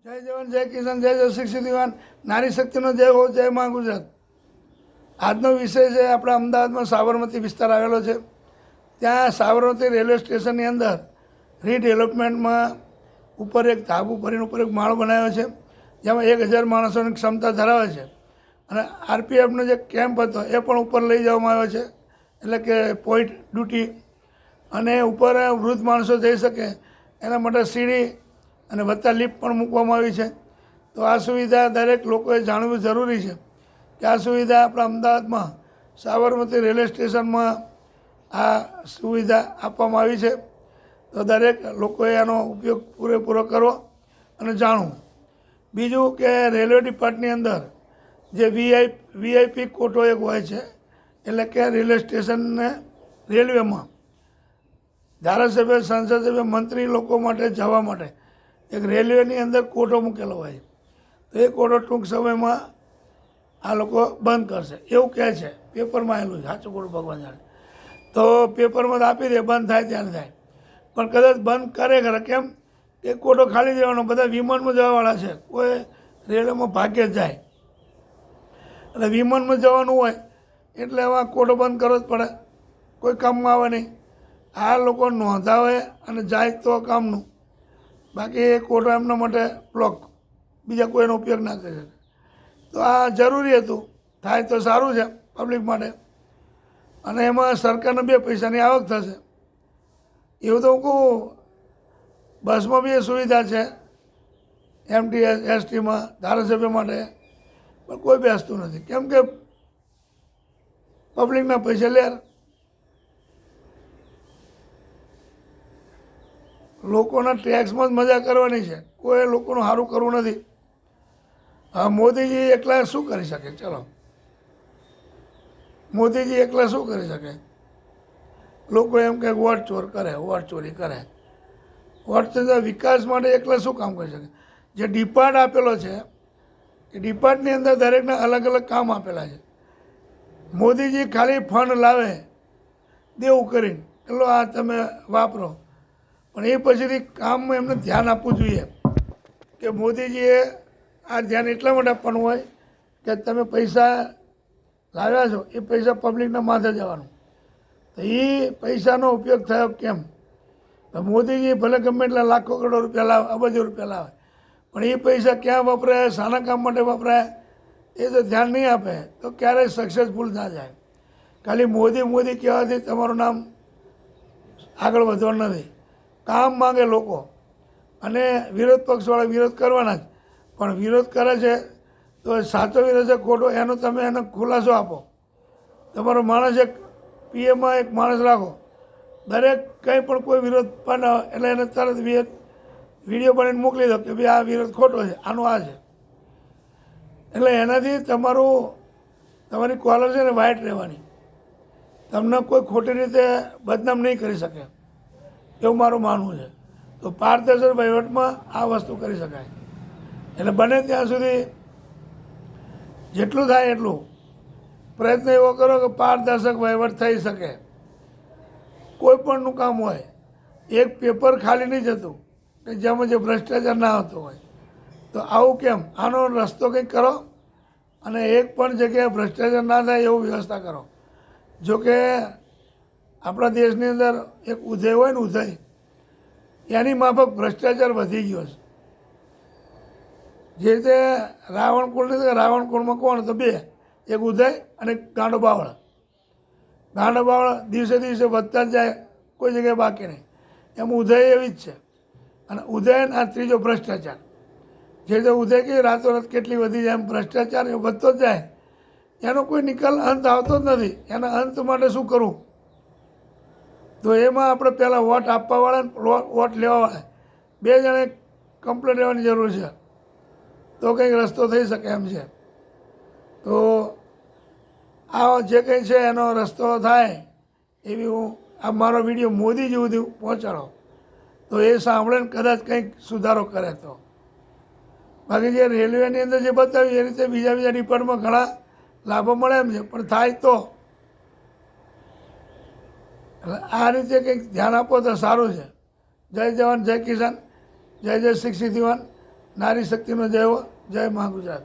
જય જવાન જય કિસાન જય જય શિક્ષિત યુવાન નારી શક્તિનો જય હો જય માં ગુજરાત. આજનો વિષય છે આપણા અમદાવાદમાં સાબરમતી વિસ્તાર આવેલો છે. ત્યાં સાબરમતી રેલવે સ્ટેશનની અંદર રીડેવલપમેન્ટમાં ઉપર એક ધાબુ ભરીને ઉપર એક માળ બનાવ્યો છે, જેમાં 1000 માણસોની ક્ષમતા ધરાવે છે. અને આરપીએફનો જે કેમ્પ હતો એ પણ ઉપર લઈ જવામાં આવ્યો છે, એટલે કે પોઈન્ટ ડ્યુટી. અને ઉપર વૃદ્ધ માણસો જઈ શકે એના માટે સીડી અને વત્તા લિફ્ટ પણ મૂકવામાં આવી છે. તો આ સુવિધા દરેક લોકોએ જાણવું જરૂરી છે કે આ સુવિધા આપણા અમદાવાદમાં સાબરમતી રેલવે સ્ટેશનમાં આ સુવિધા આપવામાં આવી છે. તો દરેક લોકોએ આનો ઉપયોગ પૂરેપૂરો કરવો અને જાણવું. બીજું કે રેલવે ડિપાર્ટની અંદર જે વીઆઈપી કોટો એક હોય છે, એટલે કે રેલવે સ્ટેશનને રેલવેમાં ધારાસભ્ય, સંસદ સભ્ય, મંત્રી લોકો માટે જવા માટે એક રેલવેની અંદર કોટો મૂકેલો હોય છે. તો એ કોટો ટૂંક સમયમાં આ લોકો બંધ કરશે એવું કહે છે, પેપરમાં આવેલું છે. સાચું ખોટું ભગવાન જાણે. તો પેપરમાં આપી દે, બંધ થાય ત્યારે થાય. પણ કદાચ બંધ કરે ખરા, કેમ એ કોટો ખાલી દેવાનો, બધા વિમાનમાં જવાવાળા છે, કોઈ રેલવેમાં ભાગ્યે જ જાય. એટલે વિમાનમાં જવાનું હોય એટલે એમાં કોટો બંધ કરવો જ પડે, કોઈ કામમાં આવે નહીં. આ લોકો નોંધાવે અને જાય તો કામનું, બાકી એ કોટો એમના માટે બ્લોક, બીજા કોઈનો ઉપયોગ ના કરી શકે. તો આ જરૂરી હતું, થાય તો સારું છે પબ્લિક માટે. અને એમાં સરકારને 2 પૈસાની આવક થશે. એવું તો હું કહું, બસમાં બી એ સુવિધા છે, એમટીએસ એસટીમાં ધારાસભ્ય માટે, પણ કોઈ બેસતું નથી. કેમ કે પબ્લિકના પૈસા લે, લોકોના ટેક્સમાં જ મજા કરવાની છે, કોઈ લોકોનું સારું કરવું નથી. હા, મોદીજી એકલા શું કરી શકે? ચલો, મોદીજી એકલા શું કરી શકે? લોકો એમ કે વોટ ચોર કરે, વોટ ચોરી કરે. વોટ વિકાસ માટે એકલા શું કામ કરી શકે? જે ડિપાર્ટ આપેલો છે એ ડિપાર્ટની અંદર દરેકના અલગ અલગ કામ આપેલા છે. મોદીજી ખાલી ફંડ લાવે દેવું કરીને, એટલો આ તમે વાપરો. પણ એ પછીથી કામમાં એમને ધ્યાન આપવું જોઈએ કે મોદીજીએ આ ધ્યાન એટલા માટે આપવાનું હોય કે તમે પૈસા લાવ્યા છો, એ પૈસા પબ્લિકના માથે જવાનું. તો એ પૈસાનો ઉપયોગ થયો કેમ? તો મોદીજી ભલે ગમે એટલા લાખો કરોડો રૂપિયા લાવે, અબજો રૂપિયા લાવે, પણ એ પૈસા ક્યાં વપરાય, શાના કામ માટે વપરાય, એ જો ધ્યાન નહીં આપે તો ક્યારેય સક્સેસફુલ ના જાય. ખાલી મોદી મોદી કહેવાથી તમારું નામ આગળ વધવાનું નથી. કામ માંગે લોકો, અને વિરોધ પક્ષવાળા વિરોધ કરવાના જ. પણ વિરોધ કરે છે તો સાચો વિરોધ છે ખોટો એનો તમે એને ખુલાસો આપો. તમારો માણસ એક પીએમમાં એક માણસ રાખો, દરેક કંઈ પણ કોઈ વિરોધ પણ એટલે એને તરત વિડીયો બનાવીને મોકલી દો કે ભાઈ આ વિરોધ ખોટો છે, આનું આ છે. એટલે એનાથી તમારી કોલર છે ને વાઇટ રહેવાની, તમને કોઈ ખોટી રીતે બદનામ નહીં કરી શકે, એવું મારું માનવું છે. તો પારદર્શક વહીવટમાં આ વસ્તુ કરી શકાય. એટલે બને ત્યાં સુધી જેટલું થાય એટલું પ્રયત્ન એવો કરો કે પારદર્શક વહીવટ થઈ શકે. કોઈ પણનું કામ હોય, એક પેપર ખાલી નહીં જતું કે જેમાં જે ભ્રષ્ટાચાર ના આવતો હોય. તો આવું કેમ? આનો રસ્તો કંઈક કરો અને એક પણ જગ્યાએ ભ્રષ્ટાચાર ના થાય એવું વ્યવસ્થા કરો. જોકે આપણા દેશની અંદર એક ઉદય હોય ને, ઉદય, એની માફક ભ્રષ્ટાચાર વધી ગયો છે. જે રીતે રાવણકુળ નથી, રાવણકુળમાં કોણ તો 2, એક ઉદય અને ગાંડો બાવળ. ગાંડો બાવળ દિવસે દિવસે વધતા જ જાય, કોઈ જગ્યાએ બાકી નહીં. એમ ઉદય એવી જ છે. અને ઉદય આ ત્રીજો ભ્રષ્ટાચાર. જે રીતે ઉદય કે રાતોરાત કેટલી વધી જાય, એમ ભ્રષ્ટાચાર એ વધતો જ જાય. એનો કોઈ નિકાલ અંત આવતો જ નથી. એના અંત માટે શું કરવું? તો એમાં આપણે પહેલાં વોટ આપવાવાળા ને વોટ લેવાવાળા 2 જણે કમ્પ્લેટ રહેવાની જરૂર છે, તો કંઈક રસ્તો થઈ શકે એમ છે. તો આ જે કંઈ છે એનો રસ્તો થાય એવી હું આ મારો વિડીયો મોદીજી સુધી પહોંચાડો, તો એ સાંભળે ને કદાચ કંઈક સુધારો કરે તો. બાકી જે રેલવેની અંદર જે બતાવ્યું એ રીતે બીજા ડિપાર્ટમાં ઘણા લાભો મળે એમ છે, પણ થાય તો. એટલે આ રીતે કંઈક ધ્યાન આપો તો સારું છે. જય જવાન જય કિસાન જય જય શિક્ષિત યુવાન નારી શક્તિનો જય હો. જય મા ગુજરાત.